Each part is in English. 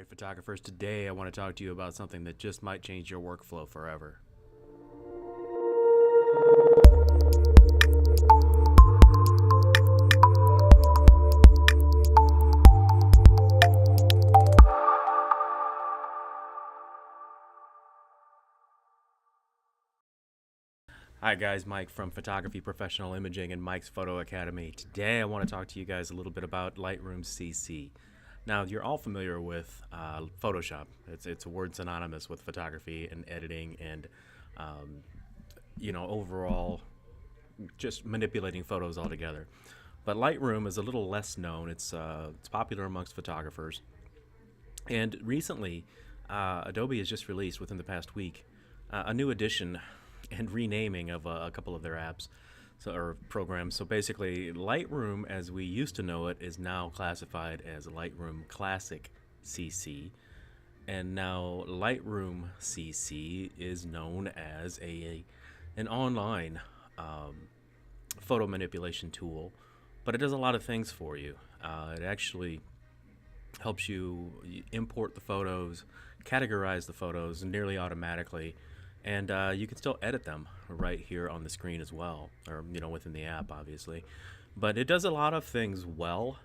Alright, photographers, today I want to talk to you about something that just might change your workflow forever. Hi guys, Mike from Photography Professional Imaging and Mike's Photo Academy. Today I want to talk to you guys a little bit about Lightroom CC. Now, you're all familiar with Photoshop. It's a word synonymous with photography and editing and overall just manipulating photos altogether. But Lightroom is a little less known. It's popular amongst photographers. And recently, Adobe has just released within the past week a new edition and renaming of a couple of their apps or programs. So basically, Lightroom, as we used to know it, is now classified as Lightroom Classic CC, and now Lightroom CC is known as an online photo manipulation tool, but it does a lot of things for you. It actually helps you import the photos, categorize the photos nearly automatically, and you can still edit them right here on the screen as well, or within the app, obviously. But it does a lot of things well.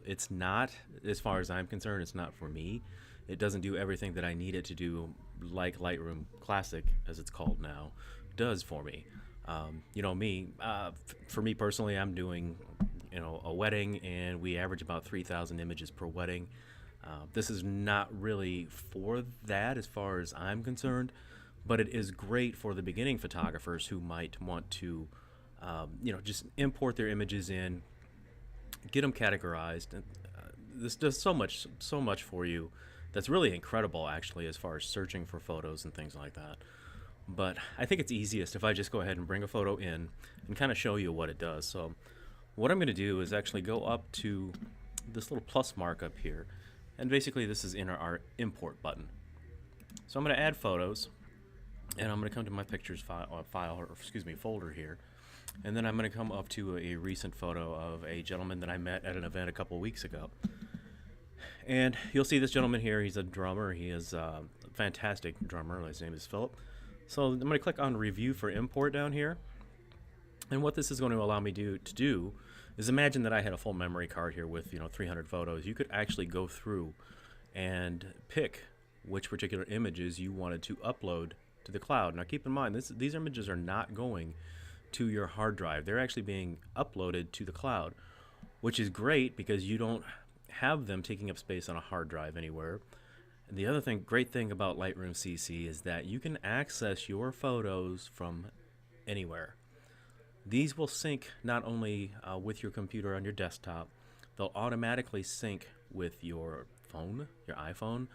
It's not, as far as I'm concerned, it's not for me. It doesn't do everything that I need it to do, like Lightroom Classic, as it's called now, does for me. For me personally, I'm doing a wedding, and we average about 3,000 images per wedding. This is not really for that as far as I'm concerned, but it is great for the beginning photographers who might want to just import their images in, get them categorized. And this does so much for you that's really incredible, actually, as far as searching for photos and things like that. But I think it's easiest if I just go ahead and bring a photo in and kind of show you what it does. So what I'm going to do is actually go up to this little plus mark up here, and basically this is in our import button. So I'm going to add photos, and I'm going to come to my pictures folder here, and then I'm going to come up to a recent photo of a gentleman that I met at an event a couple weeks ago. And you'll see this gentleman here. He's a drummer. He is a fantastic drummer. His name is Philip. So I'm going to click on Review for Import down here, and what this is going to allow me to do is, imagine that I had a full memory card here with 300 photos. You could actually go through and pick which particular images you wanted to upload to the cloud. Now keep in mind, these images are not going to your hard drive. They're actually being uploaded to the cloud, which is great because you don't have them taking up space on a hard drive anywhere. And the other great thing about Lightroom CC is that you can access your photos from anywhere. These will sync not only with your computer on your desktop, they'll automatically sync with your phone, your iPhone.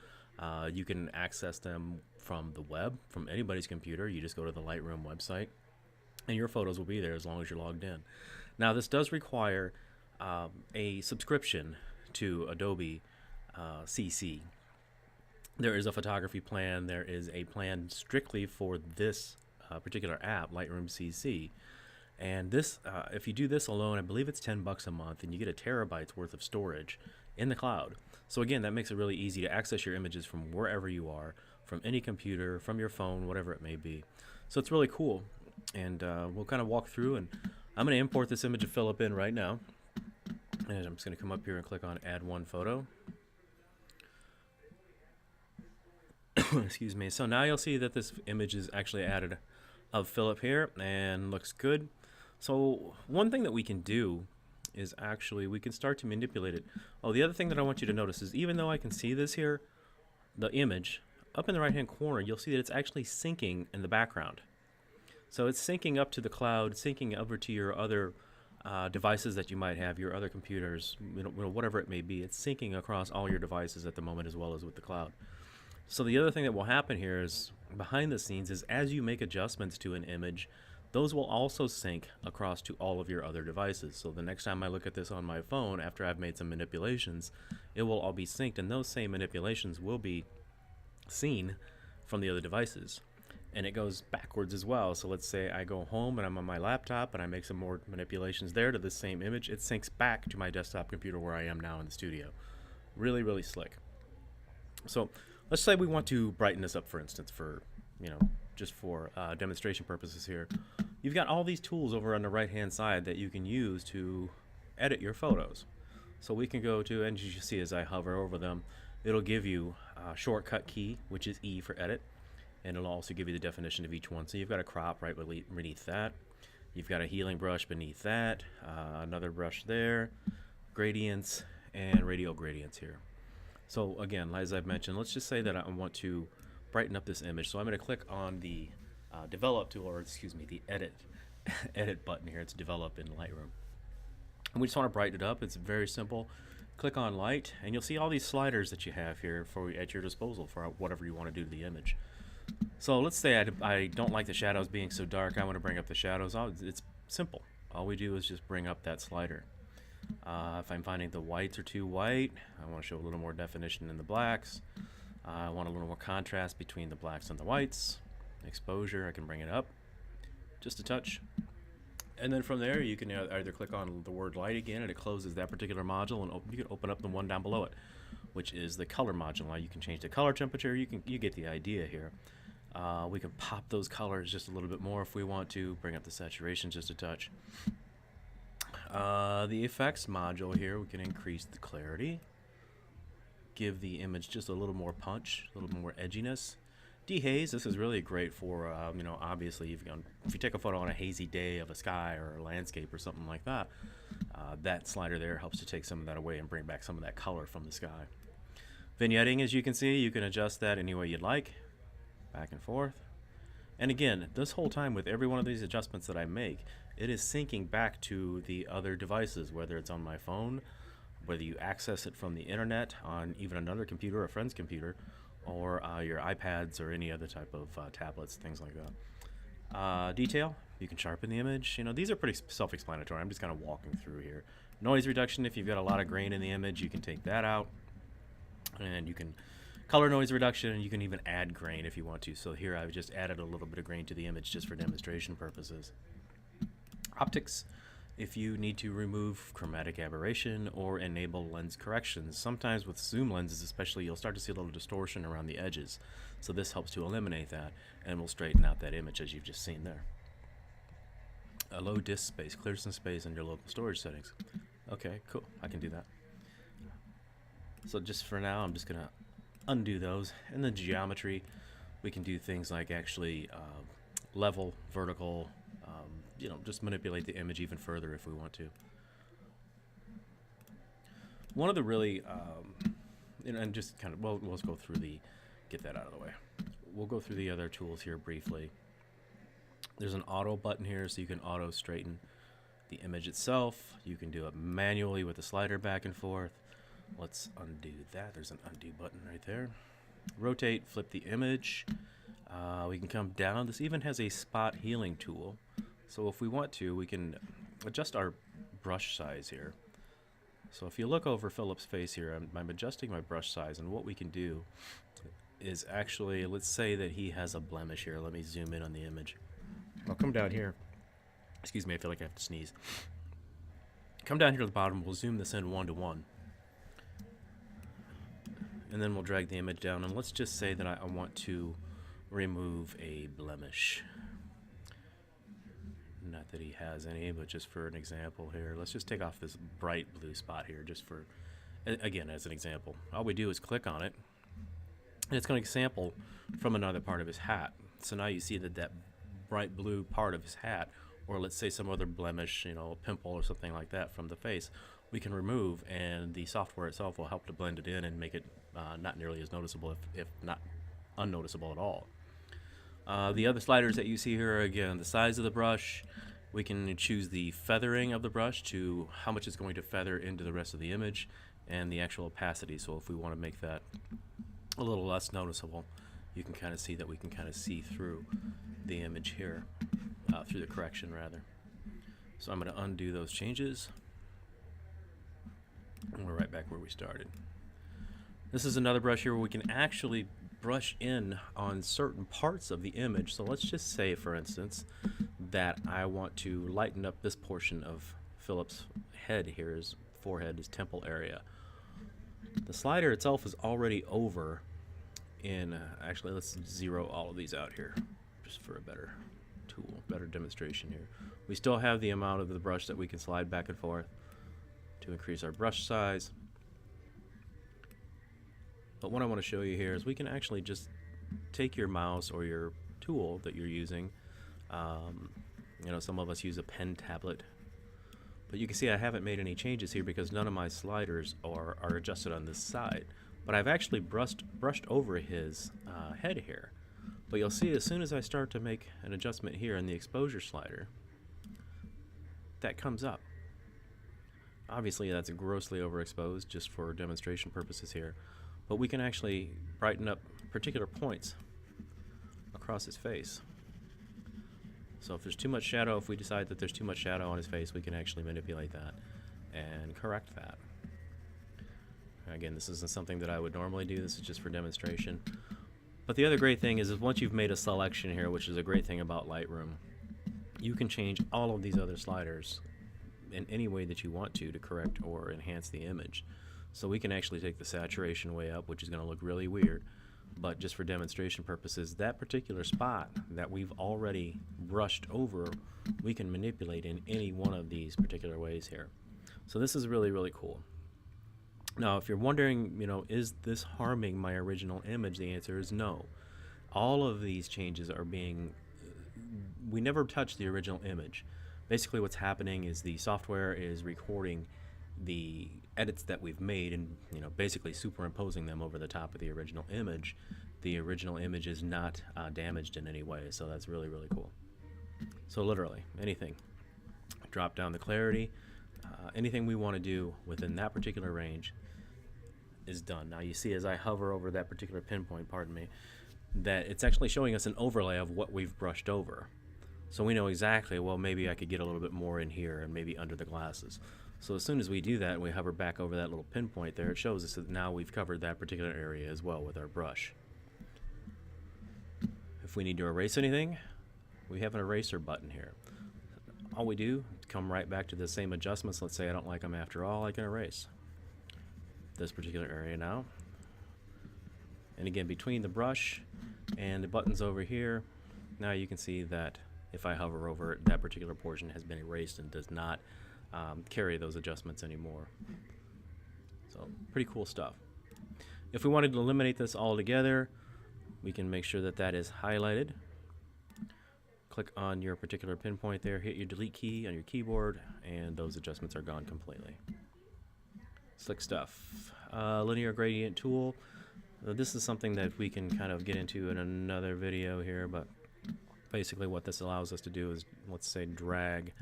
You can access them from the web, from anybody's computer. You just go to the Lightroom website, and your photos will be there as long as you're logged in. Now, this does require a subscription to Adobe CC. There is a photography plan. There is a plan strictly for this particular app, Lightroom CC. And this, if you do this alone, I believe it's $10 a month, and you get a terabyte's worth of storage in the cloud. So again, that makes it really easy to access your images from wherever you are, from any computer, from your phone, whatever it may be. So it's really cool, and we'll kind of walk through, and I'm going to import this image of Philip in right now, and I'm just going to come up here and click on Add One Photo. Excuse me. So now you'll see that this image is actually added of Philip here, and looks good. So one thing that we can do is actually we can start to manipulate it. Oh, the other thing that I want you to notice is, even though I can see this here, the image, up in the right hand corner, you'll see that it's actually syncing in the background. So it's syncing up to the cloud, syncing over to your other devices that you might have, your other computers, whatever it may be. It's syncing across all your devices at the moment, as well as with the cloud. So the other thing that will happen here is, behind the scenes, is as you make adjustments to an image, those will also sync across to all of your other devices. So the next time I look at this on my phone, after I've made some manipulations, it will all be synced, and those same manipulations will be seen from the other devices. And it goes backwards as well. So let's say I go home and I'm on my laptop and I make some more manipulations there to the same image. It syncs back to my desktop computer where I am now in the studio. Really, really slick. So let's say we want to brighten this up, for instance, for, you know, just for demonstration purposes here. You've got all these tools over on the right hand side that you can use to edit your photos. So we can go to, and as you see as I hover over them, it'll give you a shortcut key, which is E for edit, and it'll also give you the definition of each one. So you've got a crop right beneath that. You've got a healing brush beneath that, another brush there, gradients, and radial gradients here. So again, as I've mentioned, let's just say that I want to brighten up this image. So I'm going to click on the develop tool, or excuse me, the edit edit button here. It's develop in Lightroom. And we just want to brighten it up. It's very simple. Click on light, and you'll see all these sliders that you have here at your disposal for whatever you want to do to the image. So let's say I don't like the shadows being so dark. I want to bring up the shadows. It's simple. All we do is just bring up that slider. If I'm finding the whites are too white, I want to show a little more definition in the blacks. I want a little more contrast between the blacks and the whites. Exposure, I can bring it up just a touch. And then from there, you can either click on the word light again, and it closes that particular module, and you can open up the one down below it, which is the color module. Now you can change the color temperature. You get the idea here. We can pop those colors just a little bit more if we want to, bring up the saturation just a touch. The effects module here, we can increase the clarity, give the image just a little more punch, a little more edginess. Dehaze, this is really great for, you know, obviously if you take a photo on a hazy day of a sky or a landscape or something like that, that slider there helps to take some of that away and bring back some of that color from the sky. Vignetting, as you can see, you can adjust that any way you'd like, back and forth. And again, this whole time with every one of these adjustments that I make, it is syncing back to the other devices, whether it's on my phone, whether you access it from the internet on even another computer, a friend's computer, or your iPads or any other type of tablets, things like that. Detail, you can sharpen the image. You know, these are pretty self-explanatory. I'm just kind of walking through here. Noise reduction, if you've got a lot of grain in the image, you can take that out. And you can color noise reduction, and you can even add grain if you want to. So here I've just added a little bit of grain to the image just for demonstration purposes. Optics, if you need to remove chromatic aberration or enable lens corrections. Sometimes with zoom lenses especially, you'll start to see a little distortion around the edges. So this helps to eliminate that and will straighten out that image as you've just seen there. A low disk space, clear some space in your local storage settings. Okay, cool, I can do that. So just for now, I'm just gonna undo those. And the geometry, we can do things like actually level, vertical, you know, just manipulate the image even further if we want to. One of the really, and just kind of, well, let's go through get that out of the way. We'll go through the other tools here briefly. There's an auto button here, so you can auto straighten the image itself. You can do it manually with the slider back and forth. Let's undo that. There's an undo button right there. Rotate, flip the image. We can come down. This even has a spot healing tool. So if we want to, we can adjust our brush size here. So if you look over Philip's face here, I'm adjusting my brush size, and what we can do is actually, let's say that he has a blemish here. Let me zoom in on the image. I'll come down here. Excuse me, I feel like I have to sneeze. Come down here to the bottom. We'll zoom this in 1:1. And then we'll drag the image down, and let's just say that I want to remove a blemish. Not that he has any, but just for an example here, let's just take off this bright blue spot here, just for, again, as an example. All we do is click on it, and it's going to sample from another part of his hat. So now you see that bright blue part of his hat, or let's say some other blemish, you know, a pimple or something like that from the face, we can remove, and the software itself will help to blend it in and make it not nearly as noticeable, if not unnoticeable at all. The other sliders that you see here are, again, the size of the brush. We can choose the feathering of the brush to how much it's going to feather into the rest of the image, and the actual opacity. So if we want to make that a little less noticeable, you can kind of see that we can kind of see through the image here, through the correction rather. So I'm going to undo those changes, and we're right back where we started. This is another brush here where we can actually brush in on certain parts of the image. So let's just say, for instance, that I want to lighten up this portion of Philip's head here, his forehead, his temple area. The slider itself is already over in, actually let's zero all of these out here just for a better tool, better demonstration here. We still have the amount of the brush that we can slide back and forth to increase our brush size. But what I want to show you here is we can actually just take your mouse or your tool that you're using. You know, some of us use a pen tablet, but you can see I haven't made any changes here because none of my sliders are adjusted on this side. But I've actually brushed over his head here. But you'll see as soon as I start to make an adjustment here in the exposure slider, that comes up. Obviously that's grossly overexposed just for demonstration purposes here, but we can actually brighten up particular points across his face. So if there's too much shadow, if we decide that there's too much shadow on his face, we can actually manipulate that and correct that. Again, this isn't something that I would normally do, this is just for demonstration. But the other great thing is once you've made a selection here, which is a great thing about Lightroom, you can change all of these other sliders in any way that you want to correct or enhance the image. So we can actually take the saturation way up, which is going to look really weird, but just for demonstration purposes, that particular spot that we've already brushed over, we can manipulate in any one of these particular ways here. So this is really, really cool. Now, if you're wondering, you know, is this harming my original image? The answer is no. All of these changes are being, we never touch the original image. Basically what's happening is the software is recording the edits that we've made and, you know, basically superimposing them over the top of the original image. The original image is not damaged in any way, so that's really, really cool. So literally anything, drop down the clarity, anything we want to do within that particular range is done. Now you see as I hover over that particular pinpoint, pardon me, that it's actually showing us an overlay of what we've brushed over. So we know exactly, well, maybe I could get a little bit more in here and maybe under the glasses. So as soon as we do that and we hover back over that little pinpoint there, it shows us that now we've covered that particular area as well with our brush. If we need to erase anything, we have an eraser button here. All we do, come right back to the same adjustments. Let's say I don't like them after all, I can erase this particular area now. And again, between the brush and the buttons over here, now you can see that if I hover over it, that particular portion has been erased and does not carry those adjustments anymore. So pretty cool stuff. If we wanted to eliminate this altogether, we can make sure that that is highlighted. Click on your particular pinpoint there, hit your delete key on your keyboard, and those adjustments are gone completely. Slick stuff. Linear gradient tool. This is something that we can kind of get into in another video here, but basically what this allows us to do is, let's say, drag.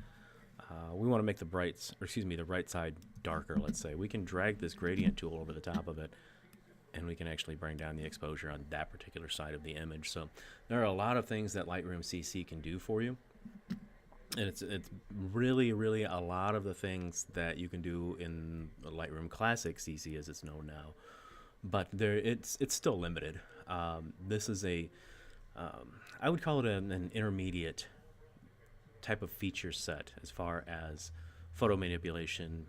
We want to make the the right side darker, let's say. We can drag this gradient tool over the top of it, and we can actually bring down the exposure on that particular side of the image. So there are a lot of things that Lightroom CC can do for you. And it's really, really a lot of the things that you can do in Lightroom Classic CC as it's known now. But it's still limited. This is a, I would call it an intermediate type of feature set as far as photo manipulation,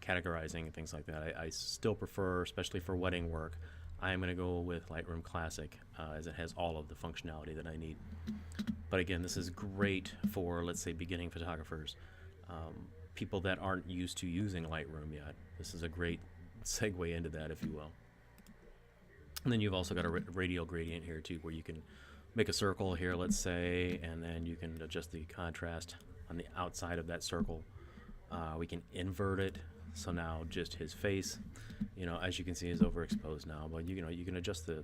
categorizing, and things like that. I still prefer, especially for wedding work, I am going to go with Lightroom Classic as it has all of the functionality that I need. But again, this is great for, let's say, beginning photographers, people that aren't used to using Lightroom yet. This is a great segue into that, if you will. And then you've also got a radial gradient here too, where you can make a circle here, let's say, and then you can adjust the contrast on the outside of that circle. We can invert it, so now just his face, you know, as you can see, is overexposed now. But you know, you can adjust the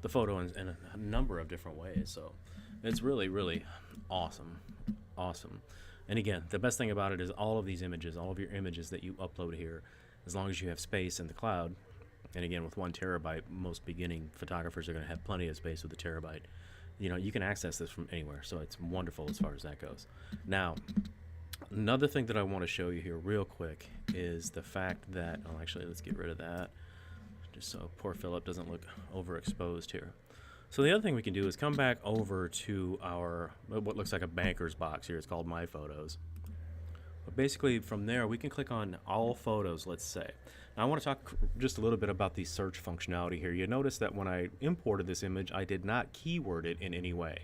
photo in a number of different ways. So it's really, really awesome. And again, the best thing about it is all of these images, all of your images that you upload here, as long as you have space in the cloud, and again, with 1 terabyte, most beginning photographers are going to have plenty of space with a terabyte. You know, you can access this from anywhere, so it's wonderful as far as that goes. Now, another thing that I want to show you here real quick is the fact that, oh, actually, let's get rid of that, just so poor Philip doesn't look overexposed here. So the other thing we can do is come back over to our, what looks like a banker's box here. It's called My Photos. But basically, from there, we can click on all photos, let's say. Now, I want to talk just a little bit about the search functionality here. You notice that when I imported this image, I did not keyword it in any way.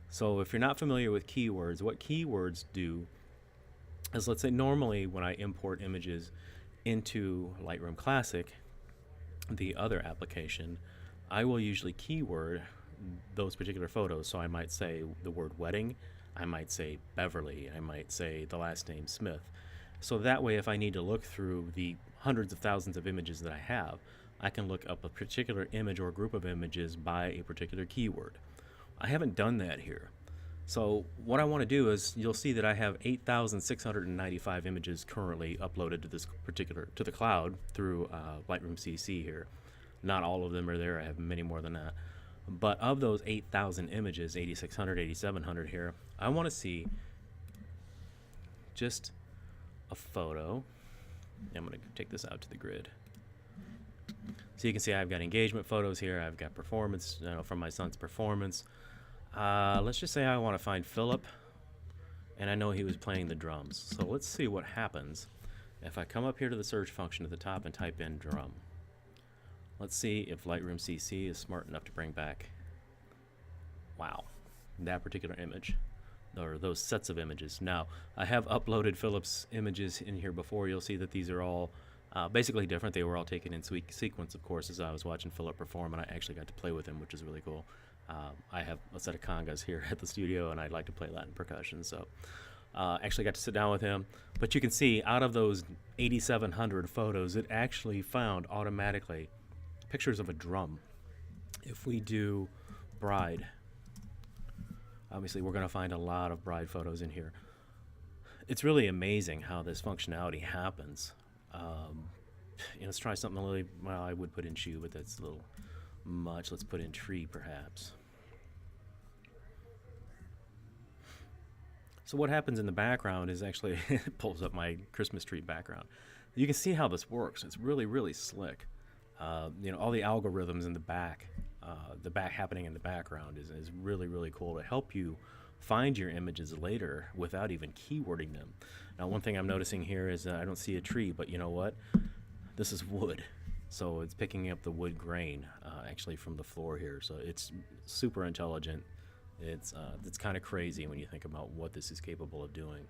So if you're not familiar with keywords, what keywords do is, let's say normally when I import images into Lightroom Classic, the other application, I will usually keyword those particular photos. So I might say the word wedding, I might say Beverly, I might say the last name Smith. So that way, if I need to look through the hundreds of thousands of images that I have, I can look up a particular image or group of images by a particular keyword. I haven't done that here. So what I want to do is, you'll see that I have 8,695 images currently uploaded to this particular, to the cloud through Lightroom CC here. Not all of them are there. I have many more than that. But of those 8,000 images, 8,600, 8,700 here, I want to see just a photo. I'm going to take this out to the grid. So you can see I've got engagement photos here. I've got performance, from my son's performance. Let's just say I want to find Philip, and I know he was playing the drums. So let's see what happens if I come up here to the search function at the top and type in drum. Let's see if Lightroom CC is smart enough to bring back, wow, that particular image, or those sets of images. Now, I have uploaded Philip's images in here before. You'll see that these are all basically different. They were all taken in sequence, of course, as I was watching Philip perform, and I actually got to play with him, which is really cool. I have a set of congas here at the studio, and I'd like to play Latin percussion, so actually got to sit down with him. But you can see out of those 8,700 photos, it actually found automatically pictures of a drum. If we do bride, obviously we're going to find a lot of bride photos in here. It's really amazing how this functionality happens. Let's try something a little, well, I would put in shoe, but that's a little much. Let's put in tree, perhaps. So what happens in the background is actually it pulls up my Christmas tree background. You can see how this works. It's really, really slick. All the algorithms in the back happening in the background is really, really cool to help you find your images later without even keywording them. Now, one thing I'm noticing here is I don't see a tree, but you know what? This is wood. So it's picking up the wood grain actually from the floor here. So it's super intelligent. It's kind of crazy when you think about what this is capable of doing.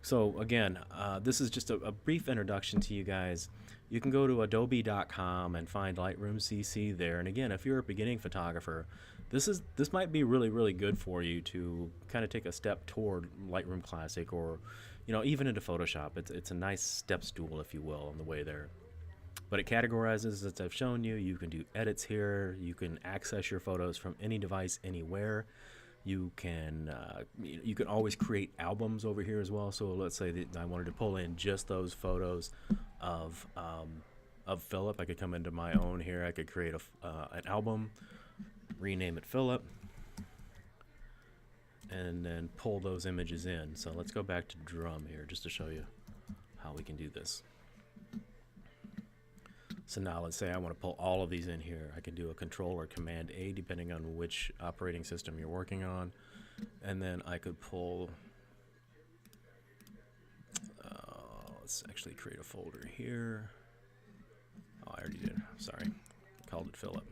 So again, this is just a brief introduction to you guys. You can go to adobe.com and find Lightroom CC there. And again, if you're a beginning photographer, this might be really, really good for you to kind of take a step toward Lightroom Classic, or even into Photoshop. It's a nice step stool, if you will, on the way there. But it categorizes, as I've shown you. You can do edits here. You can access your photos from any device, anywhere. You can always create albums over here as well. So let's say that I wanted to pull in just those photos of Philip. I could come into my own here. I could create an album, rename it Philip, and then pull those images in. So let's go back to drum here just to show you how we can do this. So now let's say I want to pull all of these in here. I can do a Control or Command A depending on which operating system you're working on. And then I could pull, let's actually create a folder here. Oh, I already did, sorry. I called it Philip.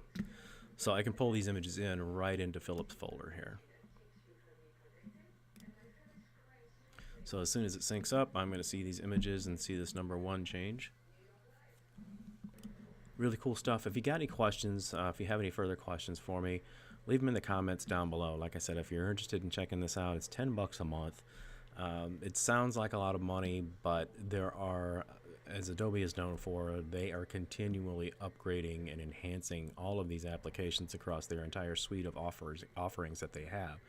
So I can pull these images in right into Philip's folder here. So as soon as it syncs up, I'm going to see these images and see this number 1 change. Really cool stuff. If you got any questions, if you have any further questions for me, leave them in the comments down below. Like I said, if you're interested in checking this out, it's $10 a month. It sounds like a lot of money, but there are, as Adobe is known for, they are continually upgrading and enhancing all of these applications across their entire suite of offerings that they have.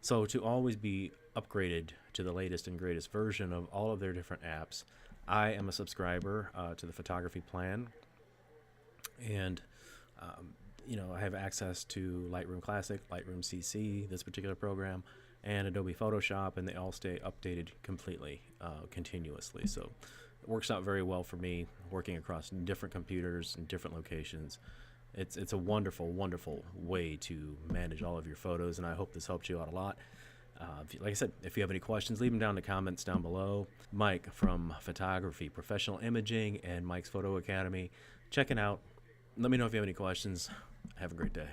So to always be upgraded to the latest and greatest version of all of their different apps, I am a subscriber to the photography plan. And, I have access to Lightroom Classic, Lightroom CC, this particular program, and Adobe Photoshop, and they all stay updated completely, continuously. So it works out very well for me, working across different computers and different locations. It's a wonderful, wonderful way to manage all of your photos, and I hope this helped you out a lot. Like I said, if you have any questions, leave them down in the comments down below. Mike from Photography, Professional Imaging, and Mike's Photo Academy. Check it out. Let me know if you have any questions. Have a great day.